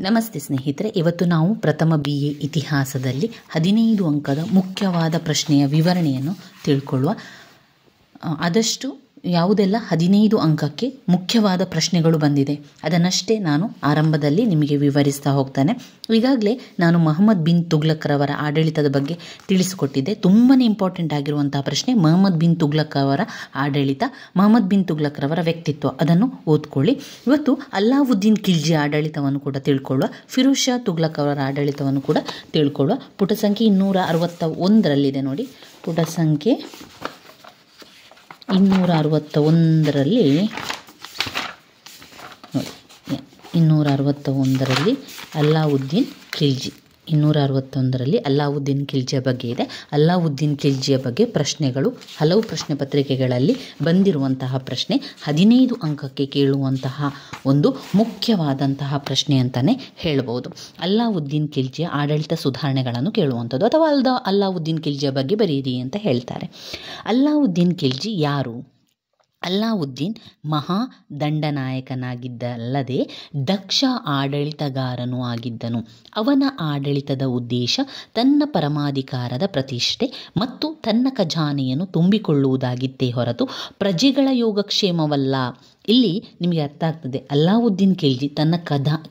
ನಮಸ್ತೆ ಸ್ನೇಹಿತರೆ, ಇವತ್ತು ನಾವು ಪ್ರಥಮ BA ಇತಿಹಾಸದಲ್ಲಿ 15 ಅಂಕದ ಮುಖ್ಯವಾದ ಪ್ರಶ್ನೆಯ ವಿವರಣೆಯನ್ನು ತಿಳ್ಕೊಳ್ಳುವ. ಆದಷ್ಟು ಯಾವುದೆಲ್ಲ 15 ಅಂಕಕ್ಕೆ ಮುಖ್ಯವಾದ ಪ್ರಶ್ನೆಗಳು ಬಂದಿದೆ ಅದನ್ನಷ್ಟೇ ನಾನು ಆರಂಭದಲ್ಲಿ ನಿಮಗೆ ವಿವರಿಸ್ತಾ ಹೋಗ್ತಾನೆ. ಈಗಾಗಲೇ ನಾನು ಮೊಹಮ್ಮದ್ ಬಿನ್ ತುಗ್ಲಕ್ ರವರ ಆಡಳಿತದ ಬಗ್ಗೆ ತಿಳಿಸಿಕೊಟ್ಟಿದ್ದೆ. ತುಂಬಾ ಇಂಪಾರ್ಟೆಂಟ್ ಆಗಿರುವಂತಹ ಪ್ರಶ್ನೆ ಮೊಹಮ್ಮದ್ ಬಿನ್ ತುಗ್ಲಕ್ ಅವರ ಆಡಳಿತ, ಮೊಹಮ್ಮದ್ ಬಿನ್ ತುಗ್ಲಕ್ ರವರ ವ್ಯಕ್ತಿತ್ವ, ಅದನ್ನು ಓದ್ಕೊಳ್ಳಿ. ಇವತ್ತು ಅಲ್ಲಾವುದ್ದೀನ್ ಖಿಲ್ಜಿ ಆಡಳಿತವನ್ನು ಕೂಡ ತಿಳ್ಕೊಳ್ಳುವ, ಫಿರೋಜ್ ಶಾ ತುಗ್ಲಕ್ ಅವರ ಆಡಳಿತವನ್ನು ಕೂಡ ತಿಳ್ಕೊಳ್ಳುವ. ಪುಟ ಸಂಖ್ಯೆ 261ರಲ್ಲಿದೆ ನೋಡಿ. ಪುಟ ಸಂಖ್ಯೆ 261ರಲ್ಲಿ ನೋಡಿ, 261ರಲ್ಲಿ ಅಲ್ಲಾವುದ್ದೀನ್ ಖಿಲ್ಜಿ, 261ರಲ್ಲಿ ಅಲ್ಲಾವುದ್ದೀನ್ ಖಿಲ್ಜಿಯ ಬಗ್ಗೆ ಇದೆ. ಅಲ್ಲಾವುದ್ದೀನ್ ಖಿಲ್ಜಿಯ ಬಗ್ಗೆ ಪ್ರಶ್ನೆಗಳು ಹಲವು ಪ್ರಶ್ನೆ ಪತ್ರಿಕೆಗಳಲ್ಲಿ ಬಂದಿರುವಂತಹ ಪ್ರಶ್ನೆ, 15 ಅಂಕಕ್ಕೆ ಕೇಳುವಂತಹ ಒಂದು ಮುಖ್ಯವಾದಂತಹ ಪ್ರಶ್ನೆ ಅಂತಲೇ ಹೇಳ್ಬೋದು. ಅಲ್ಲಾವುದ್ದೀನ್ ಖಿಲ್ಜಿಯ ಆಡಳಿತ ಸುಧಾರಣೆಗಳನ್ನು ಕೇಳುವಂಥದ್ದು, ಅಥವಾ ಅಲ್ಲಾವುದ್ದೀನ್ ಖಿಲ್ಜಿಯ ಬಗ್ಗೆ ಬರೀರಿ ಅಂತ ಹೇಳ್ತಾರೆ. ಅಲ್ಲಾವುದ್ದೀನ್ ಖಿಲ್ಜಿ ಯಾರು? ಅಲ್ಲಾವುದ್ದೀನ್ ಮಹಾ ದಂಡನಾಯಕನಾಗಿದ್ದಲ್ಲದೆ ದಕ್ಷ ಆಡಳಿತಗಾರನೂ ಆಗಿದ್ದನು. ಅವನ ಆಡಳಿತದ ಉದ್ದೇಶ ತನ್ನ ಪರಮಾಧಿಕಾರದ ಪ್ರತಿಷ್ಠೆ ಮತ್ತು ತನ್ನ ಖಜಾನೆಯನ್ನು ತುಂಬಿಕೊಳ್ಳುವುದಾಗಿತ್ತೇ ಹೊರತು ಪ್ರಜೆಗಳ ಯೋಗಕ್ಷೇಮವಲ್ಲ. ಇಲ್ಲಿ ನಿಮಗೆ ಅರ್ಥ ಆಗ್ತದೆ, ಅಲ್ಲಾವುದ್ದೀನ್ ಖಿಲ್ಜಿ ತನ್ನ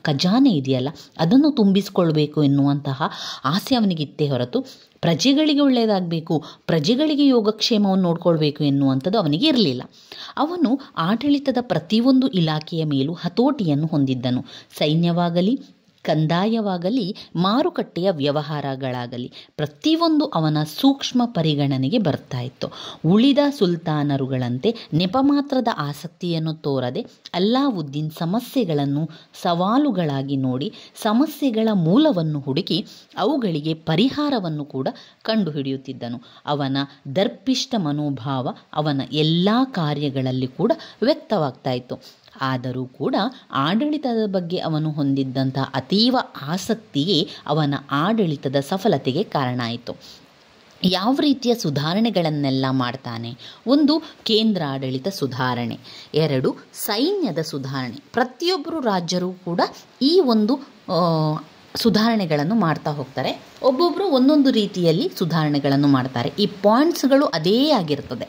ಖಜಾನೆ ಇದೆಯಲ್ಲ ಅದನ್ನು ತುಂಬಿಸಿಕೊಳ್ಬೇಕು ಎನ್ನುವಂತಹ ಆಸೆ ಅವನಿಗಿತ್ತೇ ಹೊರತು ಪ್ರಜೆಗಳಿಗೆ ಒಳ್ಳೆಯದಾಗಬೇಕು, ಪ್ರಜೆಗಳಿಗೆ ಯೋಗಕ್ಷೇಮವನ್ನು ನೋಡ್ಕೊಳ್ಬೇಕು ಎನ್ನುವಂಥದ್ದು ಅವನಿಗೆ ಇರಲಿಲ್ಲ. ಅವನು ಆಡಳಿತದ ಪ್ರತಿಯೊಂದು ಇಲಾಖೆಯ ಮೇಲೂ ಹತೋಟಿಯನ್ನು ಹೊಂದಿದ್ದನು. ಸೈನ್ಯವಾಗಲಿ, ಕಂದಾಯವಾಗಲಿ, ಮಾರುಕಟ್ಟೆಯ ವ್ಯವಹಾರಗಳಾಗಲಿ ಪ್ರತಿಯೊಂದು ಅವನ ಸೂಕ್ಷ್ಮ ಪರಿಗಣನೆಗೆ ಬರ್ತಾ ಇತ್ತು. ಉಳಿದ ಸುಲ್ತಾನರುಗಳಂತೆ ನೆಪಮಾತ್ರದ ಆಸಕ್ತಿಯನ್ನು ತೋರದೆ ಅಲ್ಲಾವುದ್ದೀನ್ ಸಮಸ್ಯೆಗಳನ್ನು ಸವಾಲುಗಳಾಗಿ ನೋಡಿ ಸಮಸ್ಯೆಗಳ ಮೂಲವನ್ನು ಹುಡುಕಿ ಅವುಗಳಿಗೆ ಪರಿಹಾರವನ್ನು ಕೂಡ ಕಂಡುಹಿಡಿಯುತ್ತಿದ್ದನು. ಅವನ ದರ್ಪಿಷ್ಟ ಮನೋಭಾವ ಅವನ ಎಲ್ಲ ಕಾರ್ಯಗಳಲ್ಲಿ ಕೂಡ ವ್ಯಕ್ತವಾಗ್ತಾ ಇತ್ತು. ಆದರೂ ಕೂಡ ಆಡಳಿತದ ಬಗ್ಗೆ ಅವನು ಹೊಂದಿದ್ದಂಥ ಅತೀವ ಆಸಕ್ತಿಯೇ ಅವನ ಆಡಳಿತದ ಸಫಲತೆಗೆ ಕಾರಣ ಆಯಿತು. ಯಾವ ರೀತಿಯ ಸುಧಾರಣೆಗಳನ್ನೆಲ್ಲ ಮಾಡ್ತಾನೆ? 1, ಕೇಂದ್ರ ಆಡಳಿತ ಸುಧಾರಣೆ. 2, ಸೈನ್ಯದ ಸುಧಾರಣೆ. ಪ್ರತಿಯೊಬ್ಬರು ರಾಜ್ಯರು ಕೂಡ ಈ ಒಂದು ಸುಧಾರಣೆಗಳನ್ನು ಮಾಡ್ತಾ ಹೋಗ್ತಾರೆ. ಒಬ್ಬೊಬ್ಬರು ಒಂದೊಂದು ರೀತಿಯಲ್ಲಿ ಸುಧಾರಣೆಗಳನ್ನು ಮಾಡ್ತಾರೆ. ಈ ಪಾಯಿಂಟ್ಸ್ಗಳು ಅದೇ ಆಗಿರ್ತದೆ.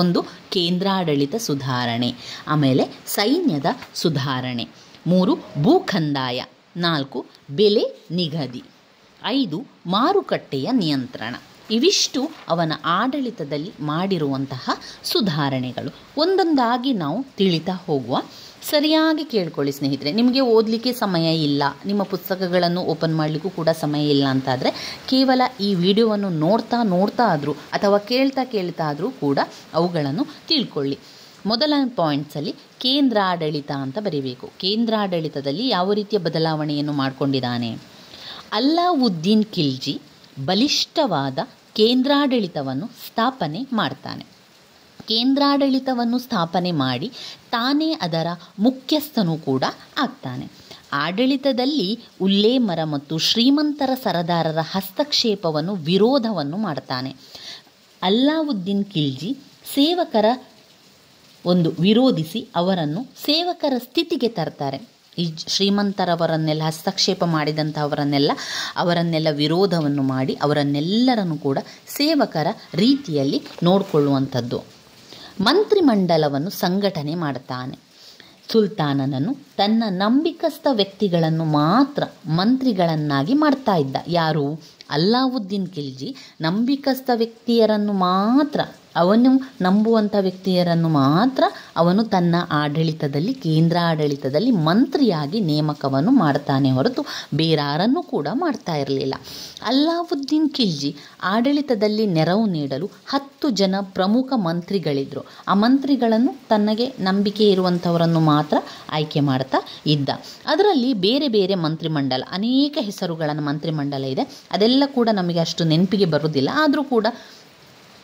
1, ಕೇಂದ್ರಾಡಳಿತ ಸುಧಾರಣೆ. ಆಮೇಲೆ ಸೈನ್ಯದ ಸುಧಾರಣೆ. 3, ಭೂಕಂದಾಯ. 4, ಬೆಲೆ ನಿಗದಿ. 5, ಮಾರುಕಟ್ಟೆಯ ನಿಯಂತ್ರಣ. ಇವಿಷ್ಟು ಅವನ ಆಡಳಿತದಲ್ಲಿ ಮಾಡಿರುವಂತಹ ಸುಧಾರಣೆಗಳು. ಒಂದೊಂದಾಗಿ ನಾವು ತಿಳಿತಾ ಹೋಗುವ. ಸರಿಯಾಗಿ ಕೇಳ್ಕೊಳ್ಳಿ ಸ್ನೇಹಿತರೆ. ನಿಮಗೆ ಓದಲಿಕ್ಕೆ ಸಮಯ ಇಲ್ಲ, ನಿಮ್ಮ ಪುಸ್ತಕಗಳನ್ನು ಓಪನ್ ಮಾಡಲಿಕ್ಕೂ ಕೂಡ ಸಮಯ ಇಲ್ಲ ಅಂತಾದರೆ ಕೇವಲ ಈ ವಿಡಿಯೋವನ್ನು ನೋಡ್ತಾ ಆದರೂ ಅಥವಾ ಕೇಳ್ತಾ ಆದರೂ ಕೂಡ ಅವುಗಳನ್ನು ತಿಳ್ಕೊಳ್ಳಿ. ಮೊದಲ ಪಾಯಿಂಟ್ಸಲ್ಲಿ ಕೇಂದ್ರಾಡಳಿತ ಅಂತ ಬರೀಬೇಕು. ಕೇಂದ್ರಾಡಳಿತದಲ್ಲಿ ಯಾವ ರೀತಿಯ ಬದಲಾವಣೆಯನ್ನು ಮಾಡಿಕೊಂಡಿದ್ದಾನೆ? ಅಲ್ಲಾವುದ್ದೀನ್ ಖಿಲ್ಜಿ ಬಲಿಷ್ಠವಾದ ಕೇಂದ್ರಾಡಳಿತವನ್ನು ಸ್ಥಾಪನೆ ಮಾಡ್ತಾನೆ. ಕೇಂದ್ರಾಡಳಿತವನ್ನು ಸ್ಥಾಪನೆ ಮಾಡಿ ತಾನೇ ಅದರ ಮುಖ್ಯಸ್ಥನೂ ಕೂಡ ಆಗ್ತಾನೆ. ಆಡಳಿತದಲ್ಲಿ ಉಲ್ಲೇಮರ ಮತ್ತು ಶ್ರೀಮಂತರ ಸರದಾರರ ಹಸ್ತಕ್ಷೇಪವನ್ನು ವಿರೋಧವನ್ನು ಮಾಡ್ತಾನೆ. ಅಲ್ಲಾವುದ್ದೀನ್ ಖಿಲ್ಜಿ ಸೇವಕರ ವಿರೋಧಿಸಿ ಅವರನ್ನು ಸೇವಕರ ಸ್ಥಿತಿಗೆ ತರ್ತಾರೆ. ಈ ಶ್ರೀಮಂತರವರನ್ನೆಲ್ಲ ಹಸ್ತಕ್ಷೇಪ ಅವರನ್ನೆಲ್ಲ ವಿರೋಧವನ್ನು ಮಾಡಿ ಅವರನ್ನೆಲ್ಲರನ್ನು ಕೂಡ ಸೇವಕರ ರೀತಿಯಲ್ಲಿ ನೋಡಿಕೊಳ್ಳುವಂಥದ್ದು. ಮಂತ್ರಿಮಂಡಲವನ್ನು ಸಂಘಟನೆ ಮಾಡ್ತಾನೆ. ಸುಲ್ತಾನನನ್ನು ತನ್ನ ನಂಬಿಕಸ್ಥ ವ್ಯಕ್ತಿಗಳನ್ನು ಮಾತ್ರ ಮಂತ್ರಿಗಳನ್ನಾಗಿ ಮಾಡ್ತಾ ಇದ್ದ. ಯಾರು? ಅಲ್ಲಾವುದ್ದೀನ್ ಖಿಲ್ಜಿ ನಂಬಿಕಸ್ಥ ವ್ಯಕ್ತಿಯರನ್ನು ಮಾತ್ರ, ಅವನು ನಂಬುವಂಥ ವ್ಯಕ್ತಿಯರನ್ನು ಮಾತ್ರ ಅವನು ತನ್ನ ಆಡಳಿತದಲ್ಲಿ, ಕೇಂದ್ರ ಆಡಳಿತದಲ್ಲಿ ಮಂತ್ರಿಯಾಗಿ ನೇಮಕವನ್ನು ಮಾಡ್ತಾನೆ ಹೊರತು ಬೇರಾರನ್ನು ಕೂಡ ಮಾಡ್ತಾ ಇರಲಿಲ್ಲ. ಅಲ್ಲಾವುದ್ದೀನ್ ಖಿಲ್ಜಿ ಆಡಳಿತದಲ್ಲಿ ನೆರವು ನೀಡಲು 10 ಜನ ಪ್ರಮುಖ ಮಂತ್ರಿಗಳಿದ್ದರು. ಆ ಮಂತ್ರಿಗಳನ್ನು ತನಗೆ ನಂಬಿಕೆ ಇರುವಂಥವರನ್ನು ಮಾತ್ರ ಆಯ್ಕೆ ಮಾಡ್ತಾ ಇದ್ದ. ಅದರಲ್ಲಿ ಬೇರೆ ಬೇರೆ ಮಂತ್ರಿಮಂಡಲ, ಅನೇಕ ಹೆಸರುಗಳ ಮಂತ್ರಿಮಂಡಲ ಇದೆ. ಅದೆಲ್ಲ ಕೂಡ ನಮಗೆ ಅಷ್ಟು ನೆನಪಿಗೆ ಬರುವುದಿಲ್ಲ. ಆದರೂ ಕೂಡ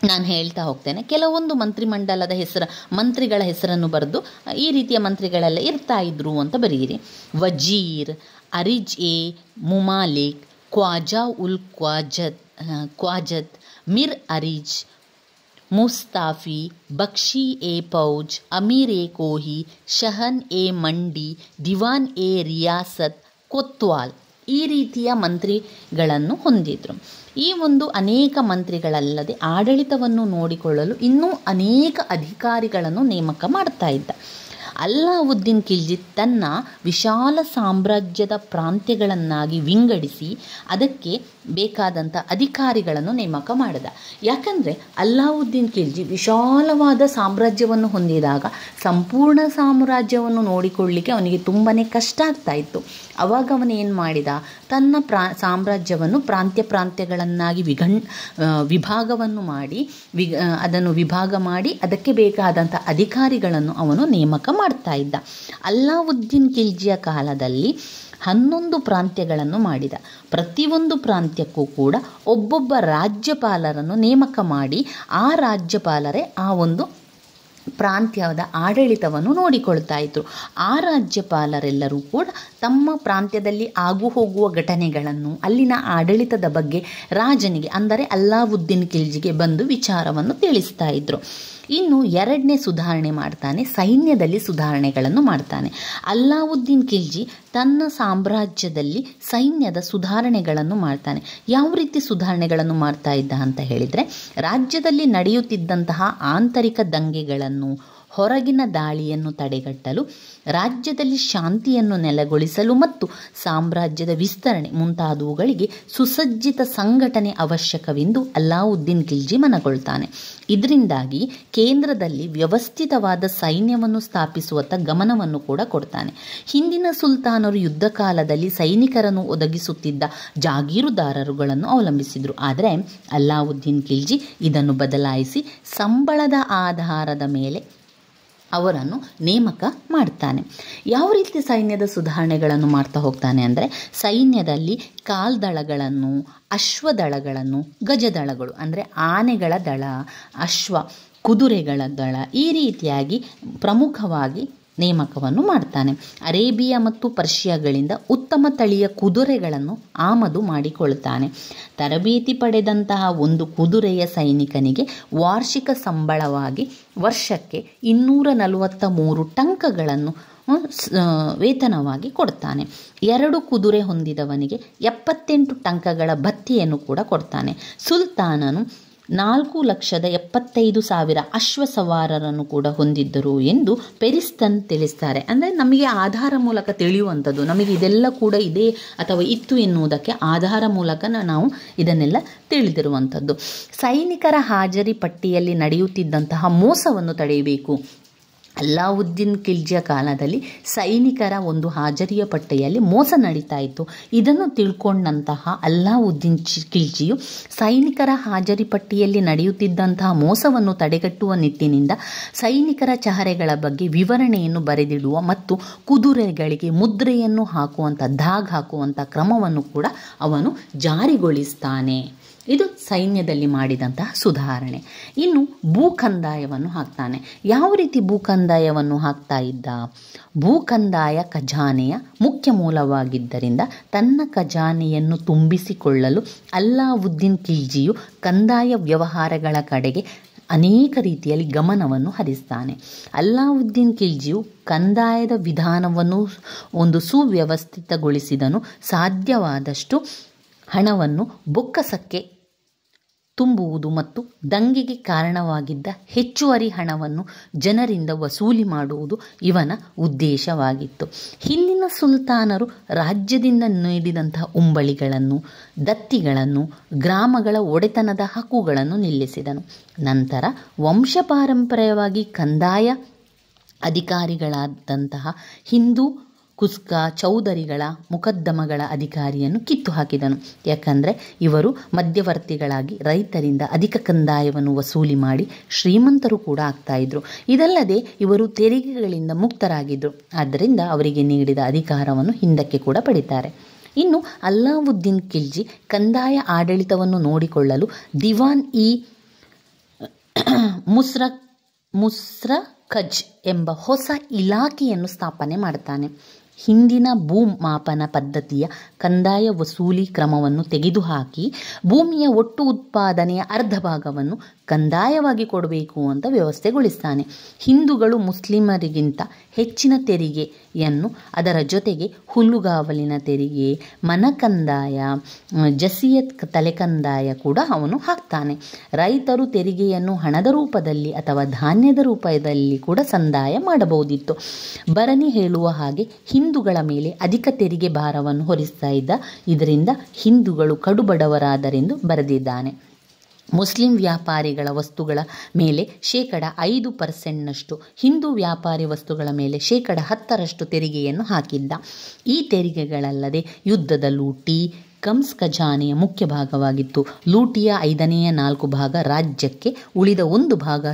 ನಾನು ಹೇಳ್ತಾ ಹೋಗ್ತೇನೆ. ಕೆಲವೊಂದು ಮಂತ್ರಿಗಳ ಹೆಸರನ್ನು ಬರೆದು ಈ ರೀತಿಯ ಮಂತ್ರಿಗಳೆಲ್ಲ ಇರ್ತಾ ಇದ್ರು ಅಂತ ಬರೀರಿ. ವಜೀರ್, ಅರಿಜ್ ಎ ಮುಮಾಲಿಕ್, ಖ್ವಾಜಾ ಉಲ್ ಖ್ವಾಜತ್, ಮಿರ್ ಅರಿಜ್, ಮುಸ್ತಾಫಿ, ಬಕ್ಷಿ ಎ ಫೌಜ್, ಅಮೀರ್ ಎ ಕೋಹಿ, ಶಹನ್ ಎ ಮಂಡಿ, ದಿವಾನ್ ಎ ರಿಯಾಸತ್, ಕೊತ್ವಾಲ್ ಈ ರೀತಿಯ ಮಂತ್ರಿಗಳನ್ನು ಹೊಂದಿದ್ರು. ಈ ಒಂದು ಅನೇಕ ಮಂತ್ರಿಗಳಲ್ಲದೆ ಆಡಳಿತವನ್ನು ನೋಡಿಕೊಳ್ಳಲು ಇನ್ನೂ ಅನೇಕ ಅಧಿಕಾರಿಗಳನ್ನು ನೇಮಕ ಮಾಡ್ತಾ ಇದ್ದ. ಅಲ್ಲಾವುದ್ದೀನ್ ಖಿಲ್ಜಿ ತನ್ನ ವಿಶಾಲ ಸಾಮ್ರಾಜ್ಯದ ಪ್ರಾಂತ್ಯಗಳನ್ನಾಗಿ ವಿಂಗಡಿಸಿ ಅದಕ್ಕೆ ಬೇಕಾದಂಥ ಅಧಿಕಾರಿಗಳನ್ನು ನೇಮಕ ಮಾಡಿದ. ಯಾಕಂದರೆ ಅಲ್ಲಾವುದ್ದೀನ್ ಖಿಲ್ಜಿ ವಿಶಾಲವಾದ ಸಾಮ್ರಾಜ್ಯವನ್ನು ಹೊಂದಿದಾಗ ಸಂಪೂರ್ಣ ಸಾಮ್ರಾಜ್ಯವನ್ನು ನೋಡಿಕೊಳ್ಳಲಿಕ್ಕೆ ಅವನಿಗೆ ತುಂಬಾ ಕಷ್ಟ ಆಗ್ತಾ ಇತ್ತು. ಅವಾಗ ಅವನು ಏನು ಮಾಡಿದ, ತನ್ನ ಸಾಮ್ರಾಜ್ಯವನ್ನು ಪ್ರಾಂತ್ಯಗಳನ್ನಾಗಿ ವಿಭಾಗವನ್ನು ಮಾಡಿ ಅದನ್ನು ವಿಭಾಗ ಮಾಡಿ ಅದಕ್ಕೆ ಬೇಕಾದಂಥ ಅಧಿಕಾರಿಗಳನ್ನು ಅವನು ನೇಮಕ ಮಾಡ್ತಾ ಇದ್ದ. ಅಲ್ಲಾವುದ್ದೀನ್ ಖಿಲ್ಜಿಯ ಕಾಲದಲ್ಲಿ 11 ಪ್ರಾಂತ್ಯಗಳನ್ನು ಮಾಡಿದ. ಪ್ರತಿಯೊಂದು ಪ್ರಾಂತ್ಯಕ್ಕೂ ಕೂಡ ಒಬ್ಬೊಬ್ಬ ರಾಜ್ಯಪಾಲರನ್ನು ನೇಮಕ ಮಾಡಿ ಆ ರಾಜ್ಯಪಾಲರೇ ಆ ಒಂದು ಪ್ರಾಂತ್ಯದ ಆಡಳಿತವನ್ನು ನೋಡಿಕೊಳ್ತಾ ಇದ್ರು. ಆ ರಾಜ್ಯಪಾಲರೆಲ್ಲರೂ ಕೂಡ ತಮ್ಮ ಪ್ರಾಂತ್ಯದಲ್ಲಿ ಆಗು ಹೋಗುವ ಘಟನೆಗಳನ್ನು ಅಲ್ಲಿನ ಆಡಳಿತದ ಬಗ್ಗೆ ರಾಜನಿಗೆ ಅಂದರೆ ಅಲ್ಲಾವುದ್ದೀನ್ ಖಿಲ್ಜಿಗೆ ಬಂದು ವಿಚಾರವನ್ನು ತಿಳಿಸ್ತಾ ಇದ್ರು. ಇನ್ನು 2ನೇ ಸುಧಾರಣೆ ಮಾಡ್ತಾನೆ, ಸೈನ್ಯದಲ್ಲಿ ಸುಧಾರಣೆಗಳನ್ನು ಮಾಡ್ತಾನೆ. ಅಲ್ಲಾವುದ್ದೀನ್ ಖಿಲ್ಜಿ ತನ್ನ ಸಾಮ್ರಾಜ್ಯದಲ್ಲಿ ಸೈನ್ಯದ ಸುಧಾರಣೆಗಳನ್ನು ಮಾಡ್ತಾನೆ. ಯಾವ ರೀತಿ ಸುಧಾರಣೆಗಳನ್ನು ಮಾಡ್ತಾ ಇದ್ದ ಅಂತ ಹೇಳಿದರೆ, ರಾಜ್ಯದಲ್ಲಿ ನಡೆಯುತ್ತಿದ್ದಂತಹ ಆಂತರಿಕ ದಂಗೆಗಳನ್ನು, ಹೊರಗಿನ ದಾಳಿಯನ್ನು ತಡೆಗಟ್ಟಲು, ರಾಜ್ಯದಲ್ಲಿ ಶಾಂತಿಯನ್ನು ನೆಲೆಗೊಳಿಸಲು ಮತ್ತು ಸಾಮ್ರಾಜ್ಯದ ವಿಸ್ತರಣೆ ಮುಂತಾದವುಗಳಿಗೆ ಸುಸಜ್ಜಿತ ಸಂಘಟನೆ ಅವಶ್ಯಕವೆಂದು ಅಲ್ಲಾವುದ್ದೀನ್ ಖಿಲ್ಜಿ ಮನಗೊಳ್ತಾನೆ. ಇದರಿಂದಾಗಿ ಕೇಂದ್ರದಲ್ಲಿ ವ್ಯವಸ್ಥಿತವಾದ ಸೈನ್ಯವನ್ನು ಸ್ಥಾಪಿಸುವತ್ತ ಗಮನವನ್ನು ಕೂಡ ಕೊಡ್ತಾನೆ. ಹಿಂದಿನ ಸುಲ್ತಾನರು ಯುದ್ಧ ಕಾಲದಲ್ಲಿ ಸೈನಿಕರನ್ನು ಒದಗಿಸುತ್ತಿದ್ದ ಜಾಗೀರುದಾರರುಗಳನ್ನು ಅವಲಂಬಿಸಿದರು. ಆದರೆ ಅಲ್ಲಾವುದ್ದೀನ್ ಖಿಲ್ಜಿ ಇದನ್ನು ಬದಲಾಯಿಸಿ ಸಂಬಳದ ಆಧಾರದ ಮೇಲೆ ಅವರನ್ನು ನೇಮಕ ಮಾಡ್ತಾನೆ. ಯಾವ ರೀತಿ ಸೈನ್ಯದ ಸುಧಾರಣೆಗಳನ್ನು ಮಾಡ್ತಾ ಹೋಗ್ತಾನೆ ಅಂದರೆ, ಸೈನ್ಯದಲ್ಲಿ ಕಾಲ್ದಳಗಳನ್ನು, ಅಶ್ವದಳಗಳನ್ನು, ಗಜದಳಗಳು ಅಂದರೆ ಆನೆಗಳ ದಳ, ಅಶ್ವ, ಕುದುರೆಗಳ ದಳ ಈ ರೀತಿಯಾಗಿ ಪ್ರಮುಖವಾಗಿ ನೇಮಕವನ್ನು ಮಾಡ್ತಾನೆ. ಅರೇಬಿಯಾ ಮತ್ತು ಪರ್ಷಿಯಾಗಳಿಂದ ಉತ್ತಮ ತಳಿಯ ಕುದುರೆಗಳನ್ನು ಆಮದು ಮಾಡಿಕೊಳ್ತಾನೆ. ತರಬೇತಿ ಪಡೆದಂತಹ ಒಂದು ಕುದುರೆಯ ಸೈನಿಕನಿಗೆ ವಾರ್ಷಿಕ ಸಂಬಳವಾಗಿ ವರ್ಷಕ್ಕೆ 243 ಟಂಕಗಳನ್ನು ವೇತನವಾಗಿ ಕೊಡ್ತಾನೆ. 2 ಕುದುರೆ ಹೊಂದಿದವನಿಗೆ 78 ಟಂಕಗಳ ಭತ್ಯೆಯನ್ನು ಕೂಡ ಕೊಡ್ತಾನೆ. ಸುಲ್ತಾನನು 4,75,000 ಅಶ್ವಸವಾರರನ್ನು ಕೂಡ ಹೊಂದಿದ್ದರು ಎಂದು ಪೆರಿಸ್ತನ್ ತಿಳಿಸ್ತಾರೆ. ಅಂದರೆ ನಮಗೆ ಆಧಾರ ಮೂಲಕ ತಿಳಿಯುವಂಥದ್ದು, ನಮಗೆ ಇದೆಲ್ಲ ಕೂಡ ಇದೆ ಅಥವಾ ಇತ್ತು ಎನ್ನುವುದಕ್ಕೆ ಆಧಾರ ಮೂಲಕ ನಾವು ಇದನ್ನೆಲ್ಲ ತಿಳಿದಿರುವಂಥದ್ದು. ಸೈನಿಕರ ಹಾಜರಿ ಪಟ್ಟಿಯಲ್ಲಿ ನಡೆಯುತ್ತಿದ್ದಂತಹ ಮೋಸವನ್ನು ತಡೆಯಬೇಕು. ಅಲ್ಲಾವುದ್ದೀನ್ ಖಿಲ್ಜಿಯ ಕಾಲದಲ್ಲಿ ಸೈನಿಕರ ಒಂದು ಹಾಜರಿಯ ಪಟ್ಟಿಯಲ್ಲಿ ಮೋಸ ನಡೀತಾ ಇತ್ತು. ಇದನ್ನು ತಿಳ್ಕೊಂಡಂತಹ ಅಲ್ಲಾವುದ್ದೀನ್ ಖಿಲ್ಜಿಯು ಸೈನಿಕರ ಹಾಜರಿ ಪಟ್ಟಿಯಲ್ಲಿ ನಡೆಯುತ್ತಿದ್ದಂತಹ ಮೋಸವನ್ನು ತಡೆಗಟ್ಟುವ ನಿಟ್ಟಿನಿಂದ ಸೈನಿಕರ ಚಹರೆಗಳ ಬಗ್ಗೆ ವಿವರಣೆಯನ್ನು ಬರೆದಿಡುವ ಮತ್ತು ಕುದುರೆಗಳಿಗೆ ಮುದ್ರೆಯನ್ನು ಹಾಕುವಂಥ ದಾಗ್ ಹಾಕುವಂಥ ಕ್ರಮವನ್ನು ಕೂಡ ಅವನು ಜಾರಿಗೊಳಿಸ್ತಾನೆ. ಇದು ಸೈನ್ಯದಲ್ಲಿ ಮಾಡಿದಂತಹ ಸುಧಾರಣೆ. ಇನ್ನು ಭೂಕಂದಾಯವನ್ನು ಹಾಕ್ತಾನೆ. ಯಾವ ರೀತಿ ಭೂಕಂದಾಯವನ್ನು ಹಾಕ್ತಾ ಇದ್ದ? ಭೂಕಂದಾಯ ಖಜಾನೆಯ ಮುಖ್ಯ ಮೂಲವಾಗಿದ್ದರಿಂದ ತನ್ನ ಖಜಾನೆಯನ್ನು ತುಂಬಿಸಿಕೊಳ್ಳಲು ಅಲ್ಲಾವುದ್ದೀನ್ ಖಿಲ್ಜಿಯು ಕಂದಾಯ ವ್ಯವಹಾರಗಳ ಕಡೆಗೆ ಅನೇಕ ರೀತಿಯಲ್ಲಿ ಗಮನವನ್ನು ಹರಿಸ್ತಾನೆ. ಅಲ್ಲಾವುದ್ದೀನ್ ಖಿಲ್ಜಿಯು ಕಂದಾಯದ ವಿಧಾನವನ್ನು ಒಂದು ಸುವ್ಯವಸ್ಥಿತಗೊಳಿಸಿದನು. ಸಾಧ್ಯವಾದಷ್ಟು ಹಣವನ್ನು ಬೊಕ್ಕಸಕ್ಕೆ ತುಂಬುವುದು ಮತ್ತು ದಂಗೆಗೆ ಕಾರಣವಾಗಿದ್ದ ಹೆಚ್ಚುವರಿ ಹಣವನ್ನು ಜನರಿಂದ ವಸೂಲಿ ಮಾಡುವುದು ಇವನ ಉದ್ದೇಶವಾಗಿತ್ತು. ಹಿಂದಿನ ಸುಲ್ತಾನರು ರಾಜ್ಯದಿಂದ ನೀಡಿದಂತಹ ಉಂಬಳಿಗಳನ್ನು, ದತ್ತಿಗಳನ್ನು, ಗ್ರಾಮಗಳ ಒಡೆತನದ ಹಕ್ಕುಗಳನ್ನು ನಿಲ್ಲಿಸಿದನು. ನಂತರ ವಂಶಪಾರಂಪರ್ಯವಾಗಿ ಕಂದಾಯ ಅಧಿಕಾರಿಗಳಾದಂತಹ ಹಿಂದೂ ಕುಸ್ಕಾ ಚೌಧರಿಗಳ ಮುಕದ್ದಮಗಳ ಅಧಿಕಾರಿಯನ್ನು ಕಿತ್ತು ಹಾಕಿದನು. ಯಾಕಂದರೆ ಇವರು ಮಧ್ಯವರ್ತಿಗಳಾಗಿ ರೈತರಿಂದ ಅಧಿಕ ಕಂದಾಯವನ್ನು ವಸೂಲಿ ಮಾಡಿ ಶ್ರೀಮಂತರು ಕೂಡ ಆಗ್ತಾಯಿದ್ರು. ಇದಲ್ಲದೆ ಇವರು ತೆರಿಗೆಗಳಿಂದ ಮುಕ್ತರಾಗಿದ್ದರು. ಆದ್ದರಿಂದ ಅವರಿಗೆ ನೀಡಿದ ಅಧಿಕಾರವನ್ನು ಹಿಂದಕ್ಕೆ ಕೂಡ ಪಡಿತಾರೆ. ಇನ್ನು ಅಲ್ಲಾವುದ್ದೀನ್ ಖಿಲ್ಜಿ ಕಂದಾಯ ಆಡಳಿತವನ್ನು ನೋಡಿಕೊಳ್ಳಲು ದಿವಾನ್ ಇ ಮುಸ್ರಖಜ್ ಎಂಬ ಹೊಸ ಇಲಾಖೆಯನ್ನು ಸ್ಥಾಪನೆ ಮಾಡ್ತಾನೆ. ಹಿಂದಿನ ಭೂಮಾಪನ ಪದ್ಧತಿಯ ಕಂದಾಯ ವಸೂಲಿ ಕ್ರಮವನ್ನು ತೆಗೆದುಹಾಕಿ ಭೂಮಿಯ ಒಟ್ಟು ಉತ್ಪಾದನೆಯ ಅರ್ಧ ಭಾಗವನ್ನು ಕಂದಾಯವಾಗಿ ಕೊಡಬೇಕು ಅಂತ ವ್ಯವಸ್ಥೆಗೊಳಿಸ್ತಾನೆ. ಹಿಂದೂಗಳು ಮುಸ್ಲಿಮರಿಗಿಂತ ಹೆಚ್ಚಿನ ತೆರಿಗೆಯನ್ನು, ಅದರ ಜೊತೆಗೆ ಹುಲ್ಲುಗಾವಲಿನ ತೆರಿಗೆ, ಮನ ಕಂದಾಯ, ಜಸಿಯತ್ ತಲೆಕಂದಾಯ ಕೂಡ ಅವನು ಹಾಕ್ತಾನೆ. ರೈತರು ತೆರಿಗೆಯನ್ನು ಹಣದ ರೂಪದಲ್ಲಿ ಅಥವಾ ಧಾನ್ಯದ ರೂಪದಲ್ಲಿ ಕೂಡ ಸಂದಾಯ ಮಾಡಬಹುದಿತ್ತು. ಭರಣಿ ಹೇಳುವ ಹಾಗೆ ಹಿಂದೂಗಳ ಮೇಲೆ ಅಧಿಕ ತೆರಿಗೆ ಭಾರವನ್ನು ಹೊರಿಸ್ತಾ ಇದ್ದ. ಇದರಿಂದ ಹಿಂದೂಗಳು ಕಡುಬಡವರಾದರೆಂದು ಬರೆದಿದ್ದಾನೆ. ಮುಸ್ಲಿಂ ವ್ಯಾಪಾರಿಗಳ ವಸ್ತುಗಳ ಮೇಲೆ 5% ಹಿಂದೂ ವ್ಯಾಪಾರಿ ವಸ್ತುಗಳ ಮೇಲೆ 10% ತೆರಿಗೆಯನ್ನು ಹಾಕಿದ್ದ. ಈ ತೆರಿಗೆಗಳಲ್ಲದೆ ಯುದ್ಧದ ಲೂಟಿ ಕಂಸ್ ಖಜಾನೆಯ ಮುಖ್ಯ ಭಾಗವಾಗಿತ್ತು. ಲೂಟಿಯ 4/5 ಭಾಗ ರಾಜ್ಯಕ್ಕೆ, ಉಳಿದ 1 ಭಾಗ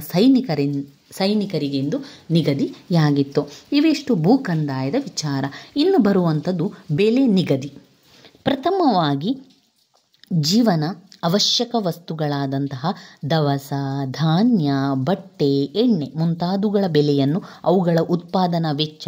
ಸೈನಿಕರಿಗೆಂದು ನಿಗದಿಯಾಗಿತ್ತು. ಇವಿಷ್ಟು ಭೂಕಂದಾಯದ ವಿಚಾರ. ಇನ್ನು ಬರುವಂಥದ್ದು ಬೆಲೆ ನಿಗದಿ. ಪ್ರಥಮವಾಗಿ ಜೀವನ ಅವಶ್ಯಕ ವಸ್ತುಗಳಾದಂತಹ ದವಸ, ಧಾನ್ಯ, ಬಟ್ಟೆ, ಎಣ್ಣೆ ಮುಂತಾದವುಗಳ ಬೆಲೆಯನ್ನು ಅವುಗಳ ಉತ್ಪಾದನಾ ವೆಚ್ಚ,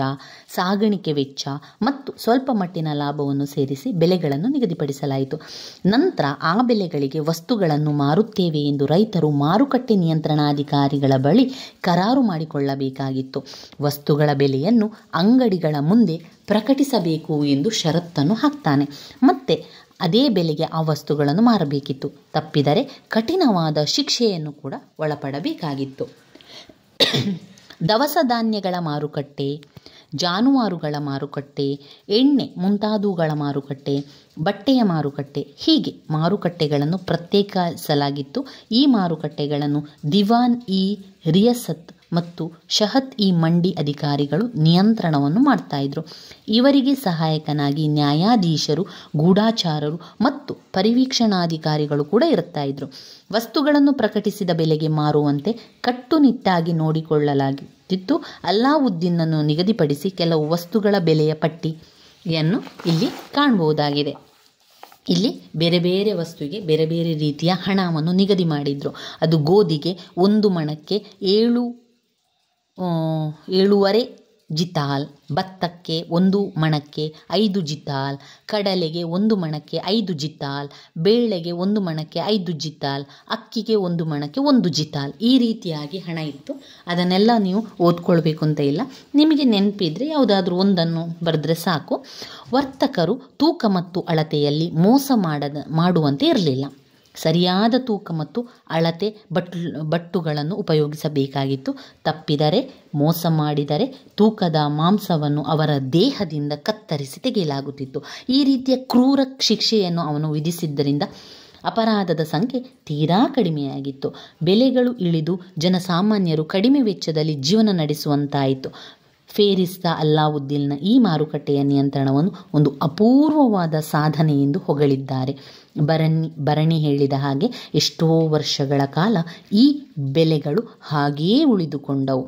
ಸಾಗಾಣಿಕೆ ವೆಚ್ಚ ಮತ್ತು ಸ್ವಲ್ಪ ಮಟ್ಟಿನ ಲಾಭವನ್ನು ಸೇರಿಸಿ ಬೆಲೆಗಳನ್ನು ನಿಗದಿಪಡಿಸಲಾಯಿತು. ನಂತರ ಆ ಬೆಲೆಗಳಿಗೆ ವಸ್ತುಗಳನ್ನು ಮಾರುತ್ತೇವೆ ಎಂದು ರೈತರು ಮಾರುಕಟ್ಟೆ ನಿಯಂತ್ರಣಾಧಿಕಾರಿಗಳ ಬಳಿ ಕರಾರು ಮಾಡಿಕೊಳ್ಳಬೇಕಾಗಿತ್ತು. ವಸ್ತುಗಳ ಬೆಲೆಯನ್ನು ಅಂಗಡಿಗಳ ಮುಂದೆ ಪ್ರಕಟಿಸಬೇಕು ಎಂದು ಷರತ್ತನ್ನು ಹಾಕ್ತಾನೆ. ಮತ್ತೆ ಅದೇ ಬೆಲೆಗೆ ಆ ವಸ್ತುಗಳನ್ನು ಮಾರಬೇಕಿತ್ತು. ತಪ್ಪಿದರೆ ಕಠಿಣವಾದ ಶಿಕ್ಷೆಯನ್ನು ಕೂಡ ಒಳಪಡಬೇಕಾಗಿತ್ತು. ದವಸ ಧಾನ್ಯಗಳ ಮಾರುಕಟ್ಟೆ, ಜಾನುವಾರುಗಳ ಮಾರುಕಟ್ಟೆ, ಎಣ್ಣೆ ಮುಂತಾದವುಗಳ ಮಾರುಕಟ್ಟೆ, ಬಟ್ಟೆಯ ಮಾರುಕಟ್ಟೆ, ಹೀಗೆ ಮಾರುಕಟ್ಟೆಗಳನ್ನು ಪ್ರತ್ಯೇಕಿಸಲಾಗಿತ್ತು. ಈ ಮಾರುಕಟ್ಟೆಗಳನ್ನು ದಿವಾನ್-ಇ ರಿಯಾಸತ್ ಮತ್ತು ಶಹತ್-ಇ ಮಂಡಿ ಅಧಿಕಾರಿಗಳು ನಿಯಂತ್ರಣವನ್ನು ಮಾಡ್ತಾಯಿದ್ರು. ಇವರಿಗೆ ಸಹಾಯಕನಾಗಿ ನ್ಯಾಯಾಧೀಶರು, ಗೂಢಾಚಾರರು ಮತ್ತು ಪರಿವೀಕ್ಷಣಾಧಿಕಾರಿಗಳು ಕೂಡ ಇರುತ್ತಾಯಿದ್ರು. ವಸ್ತುಗಳನ್ನು ಪ್ರಕಟಿಸಿದ ಬೆಲೆಗೆ ಮಾರುವಂತೆ ಕಟ್ಟುನಿಟ್ಟಾಗಿ ನೋಡಿಕೊಳ್ಳಲಾಗುತ್ತಿತ್ತು. ಅಲ್ಲಾವುದ್ದೀನನ್ನು ನಿಗದಿಪಡಿಸಿ ಕೆಲವು ವಸ್ತುಗಳ ಬೆಲೆಯ ಪಟ್ಟಿಯನ್ನು ಇಲ್ಲಿ ಕಾಣಬಹುದಾಗಿದೆ. ಇಲ್ಲಿ ಬೇರೆ ಬೇರೆ ವಸ್ತುವಿಗೆ ಬೇರೆ ಬೇರೆ ರೀತಿಯ ಹಣವನ್ನು ನಿಗದಿ ಮಾಡಿದರು. ಅದು ಗೋಧಿಗೆ 1 ಮಣಕ್ಕೆ 7.5 ಜಿತಾಲ್, ಭತ್ತಕ್ಕೆ 1 ಮಣಕ್ಕೆ 5 ಜಿತಾಲ್, ಕಡಲೆಗೆ 1 ಮಣಕ್ಕೆ 5 ಜಿತಾಲ್, ಬೇಳೆಗೆ 1 ಮಣಕ್ಕೆ 5 ಜಿತಾಲ್, ಅಕ್ಕಿಗೆ 1 ಮಣಕ್ಕೆ 1 ಜಿತಾಲ್, ಈ ರೀತಿಯಾಗಿ ಹಣ ಇತ್ತು. ಅದನ್ನೆಲ್ಲ ನೀವು ಓದ್ಕೊಳ್ಬೇಕು ಅಂತ ಇಲ್ಲ, ನಿಮಗೆ ನೆನಪಿದ್ರೆ ಯಾವುದಾದ್ರೂ ಒಂದನ್ನು ಬರೆದ್ರೆ ಸಾಕು. ವರ್ತಕರು ತೂಕ ಮತ್ತು ಅಳತೆಯಲ್ಲಿ ಮೋಸ ಮಾಡುವಂತೆ ಇರಲಿಲ್ಲ. ಸರಿಯಾದ ತೂಕ ಮತ್ತು ಅಳತೆ ಬಟ್ಟುಗಳನ್ನು ಉಪಯೋಗಿಸಬೇಕಾಗಿತ್ತು. ತಪ್ಪಿದರೆ, ಮೋಸ ಮಾಡಿದರೆ ತೂಕದ ಮಾಂಸವನ್ನು ಅವರ ದೇಹದಿಂದ ಕತ್ತರಿಸಿ ತೆಗೆಯಲಾಗುತ್ತಿತ್ತು. ಈ ರೀತಿಯ ಕ್ರೂರ ಶಿಕ್ಷೆಯನ್ನು ಅವನು ವಿಧಿಸಿದ್ದರಿಂದ ಅಪರಾಧದ ಸಂಖ್ಯೆ ತೀರಾ ಕಡಿಮೆಯಾಗಿತ್ತು. ಬೆಲೆಗಳು ಇಳಿದು ಜನಸಾಮಾನ್ಯರು ಕಡಿಮೆ ವೆಚ್ಚದಲ್ಲಿ ಜೀವನ ನಡೆಸುವಂತಾಯಿತು. ಫೇರಿಸ್ತ ಅಲ್ಲಾವುದ್ದೀನ್ನ ಈ ಮಾರುಕಟ್ಟೆಯ ನಿಯಂತ್ರಣವನ್ನು ಒಂದು ಅಪೂರ್ವವಾದ ಸಾಧನೆ ಎಂದು ಹೊಗಳಿದ್ದಾರೆ. ಭರಣಿ ಹೇಳಿದ ಹಾಗೆ ಎಷ್ಟೋ ವರ್ಷಗಳ ಕಾಲ ಈ ಬೆಲೆಗಳು ಹಾಗೆಯೇ ಉಳಿದುಕೊಂಡವು.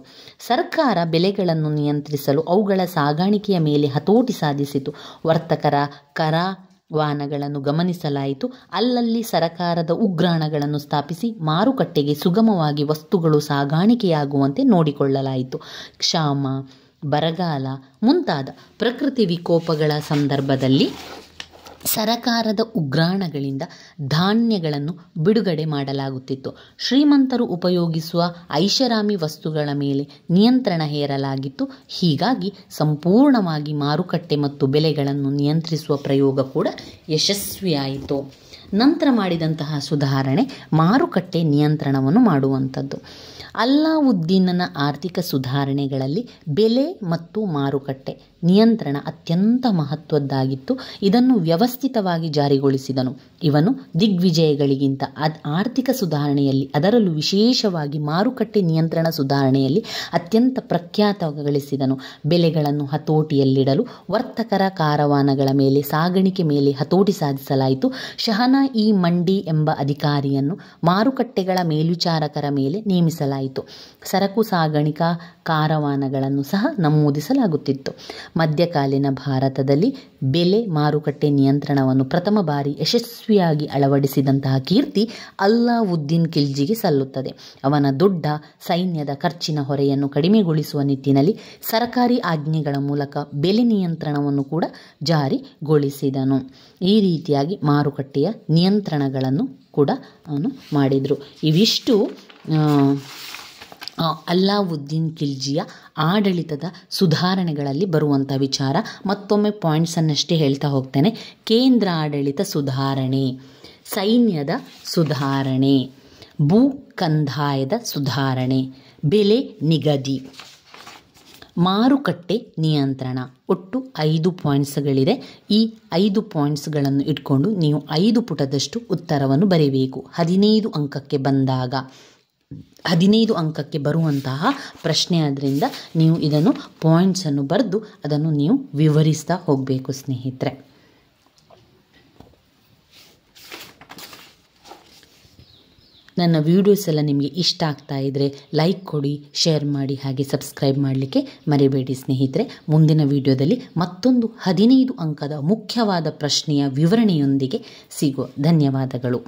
ಸರ್ಕಾರ ಬೆಲೆಗಳನ್ನು ನಿಯಂತ್ರಿಸಲು ಅವುಗಳ ಸಾಗಾಣಿಕೆಯ ಮೇಲೆ ಹತೋಟಿ ಸಾಧಿಸಿತು. ವರ್ತಕರ ಕರವಾನಗಳನ್ನು ಗಮನಿಸಲಾಯಿತು. ಅಲ್ಲಲ್ಲಿ ಸರಕಾರದ ಉಗ್ರಾಣಗಳನ್ನು ಸ್ಥಾಪಿಸಿ ಮಾರುಕಟ್ಟೆಗೆ ಸುಗಮವಾಗಿ ವಸ್ತುಗಳು ಸಾಗಾಣಿಕೆಯಾಗುವಂತೆ ನೋಡಿಕೊಳ್ಳಲಾಯಿತು. ಕ್ಷಾಮ, ಬರಗಾಲ ಮುಂತಾದ ಪ್ರಕೃತಿ ವಿಕೋಪಗಳ ಸಂದರ್ಭದಲ್ಲಿ ಸರಕಾರದ ಉಗ್ರಾಣಗಳಿಂದ ಧಾನ್ಯಗಳನ್ನು ಬಿಡುಗಡೆ ಮಾಡಲಾಗುತ್ತಿತ್ತು. ಶ್ರೀಮಂತರು ಉಪಯೋಗಿಸುವ ಐಷಾರಾಮಿ ವಸ್ತುಗಳ ಮೇಲೆ ನಿಯಂತ್ರಣ ಹೇರಲಾಗಿತ್ತು. ಹೀಗಾಗಿ ಸಂಪೂರ್ಣವಾಗಿ ಮಾರುಕಟ್ಟೆ ಮತ್ತು ಬೆಲೆಗಳನ್ನು ನಿಯಂತ್ರಿಸುವ ಪ್ರಯೋಗ ಕೂಡ ಯಶಸ್ವಿಯಾಯಿತು. ನಂತರ ಮಾಡಿದಂತಹ ಸುಧಾರಣೆ ಮಾರುಕಟ್ಟೆ ನಿಯಂತ್ರಣವನ್ನು ಮಾಡುವಂಥದ್ದು. ಅಲ್ಲಾವುದ್ದೀನನ ಆರ್ಥಿಕ ಸುಧಾರಣೆಗಳಲ್ಲಿ ಬೆಲೆ ಮತ್ತು ಮಾರುಕಟ್ಟೆ ನಿಯಂತ್ರಣ ಅತ್ಯಂತ ಮಹತ್ವದ್ದಾಗಿತ್ತು. ಇದನ್ನು ವ್ಯವಸ್ಥಿತವಾಗಿ ಜಾರಿಗೊಳಿಸಿದನು. ಇವನು ದಿಗ್ವಿಜಯಗಳಿಗಿಂತ ಆರ್ಥಿಕ ಸುಧಾರಣೆಯಲ್ಲಿ, ಅದರಲ್ಲೂ ವಿಶೇಷವಾಗಿ ಮಾರುಕಟ್ಟೆ ನಿಯಂತ್ರಣ ಸುಧಾರಣೆಯಲ್ಲಿ ಅತ್ಯಂತ ಪ್ರಖ್ಯಾತ ಗಳಿಸಿದನು. ಬೆಲೆಗಳನ್ನು ಹತೋಟಿಯಲ್ಲಿಡಲು ವರ್ತಕರ ಕಾರವಾನಗಳ ಮೇಲೆ, ಸಾಗಾಣಿಕೆ ಮೇಲೆ ಹತೋಟಿ ಸಾಧಿಸಲಾಯಿತು. ಶಹನ-ಇ ಮಂಡಿ ಎಂಬ ಅಧಿಕಾರಿಯನ್ನು ಮಾರುಕಟ್ಟೆಗಳ ಮೇಲ್ವಿಚಾರಕರ ಮೇಲೆ ನೇಮಿಸಲಾಯಿತು. ಸರಕು ಸಾಗಾಣಿಕಾ ಕಾರವಾನಗಳನ್ನು ಸಹ ನಮೂದಿಸಲಾಗುತ್ತಿತ್ತು. ಮಧ್ಯಕಾಲೀನ ಭಾರತದಲ್ಲಿ ಬೆಲೆ ಮಾರುಕಟ್ಟೆ ನಿಯಂತ್ರಣವನ್ನು ಪ್ರಥಮ ಬಾರಿ ಯಶಸ್ವಿಯಾಗಿ ಅಳವಡಿಸಿದಂತಹ ಕೀರ್ತಿ ಅಲ್ಲಾವುದ್ದೀನ್ ಖಿಲ್ಜಿಗೆ ಸಲ್ಲುತ್ತದೆ. ಅವನ ದೊಡ್ಡ ಸೈನ್ಯದ ಖರ್ಚಿನ ಹೊರೆಯನ್ನು ಕಡಿಮೆಗೊಳಿಸುವ ನಿಟ್ಟಿನಲ್ಲಿ ಸರಕಾರಿ ಆಜ್ಞೆಗಳ ಮೂಲಕ ಬೆಲೆ ನಿಯಂತ್ರಣವನ್ನು ಕೂಡ ಜಾರಿಗೊಳಿಸಿದನು. ಈ ರೀತಿಯಾಗಿ ಮಾರುಕಟ್ಟೆಯ ನಿಯಂತ್ರಣಗಳನ್ನು ಕೂಡ ಅವನು ಮಾಡಿದರು. ಇವಿಷ್ಟು ಅಲ್ಲಾವುದ್ದೀನ್ ಖಿಲ್ಜಿಯ ಆಡಳಿತದ ಸುಧಾರಣೆಗಳಲ್ಲಿ ಬರುವಂಥ ವಿಚಾರ. ಮತ್ತೊಮ್ಮೆ ಪಾಯಿಂಟ್ಸನ್ನಷ್ಟೇ ಹೇಳ್ತಾ ಹೋಗ್ತೇನೆ. ಕೇಂದ್ರ ಆಡಳಿತ ಸುಧಾರಣೆ, ಸೈನ್ಯದ ಸುಧಾರಣೆ, ಭೂ ಕಂದಾಯದ ಸುಧಾರಣೆ, ಬೆಲೆ ನಿಗದಿ, ಮಾರುಕಟ್ಟೆ ನಿಯಂತ್ರಣ. ಒಟ್ಟು 5 ಪಾಯಿಂಟ್ಸ್ಗಳಿದೆ. ಈ 5 ಪಾಯಿಂಟ್ಸ್ಗಳನ್ನು ಇಟ್ಕೊಂಡು ನೀವು 5 ಪುಟದಷ್ಟು ಉತ್ತರವನ್ನು ಬರೀಬೇಕು. 15 ಅಂಕಕ್ಕೆ ಬಂದಾಗ 15 ಅಂಕಕ್ಕೆ ಬರುವಂತಹ ಪ್ರಶ್ನೆ ಆದ್ದರಿಂದ ನೀವು ಇದನ್ನು ಪಾಯಿಂಟ್ಸನ್ನು ಬರೆದು ಅದನ್ನು ನೀವು ವಿವರಿಸ್ತಾ ಹೋಗಬೇಕು ಸ್ನೇಹಿತರೆ. ನನ್ನ ವಿಡಿಯೋಸ್ ಎಲ್ಲ ನಿಮಗೆ ಇಷ್ಟ ಆಗ್ತಾ ಇದ್ದರೆ ಲೈಕ್ ಕೊಡಿ, ಶೇರ್ ಮಾಡಿ, ಹಾಗೆ ಸಬ್ಸ್ಕ್ರೈಬ್ ಮಾಡಲಿಕ್ಕೆ ಮರಿಬೇಡಿ ಸ್ನೇಹಿತರೆ. ಮುಂದಿನ ವಿಡಿಯೋದಲ್ಲಿ ಮತ್ತೊಂದು 15 ಅಂಕದ ಮುಖ್ಯವಾದ ಪ್ರಶ್ನೆಯ ವಿವರಣೆಯೊಂದಿಗೆ ಸಿಗುವ. ಧನ್ಯವಾದಗಳು.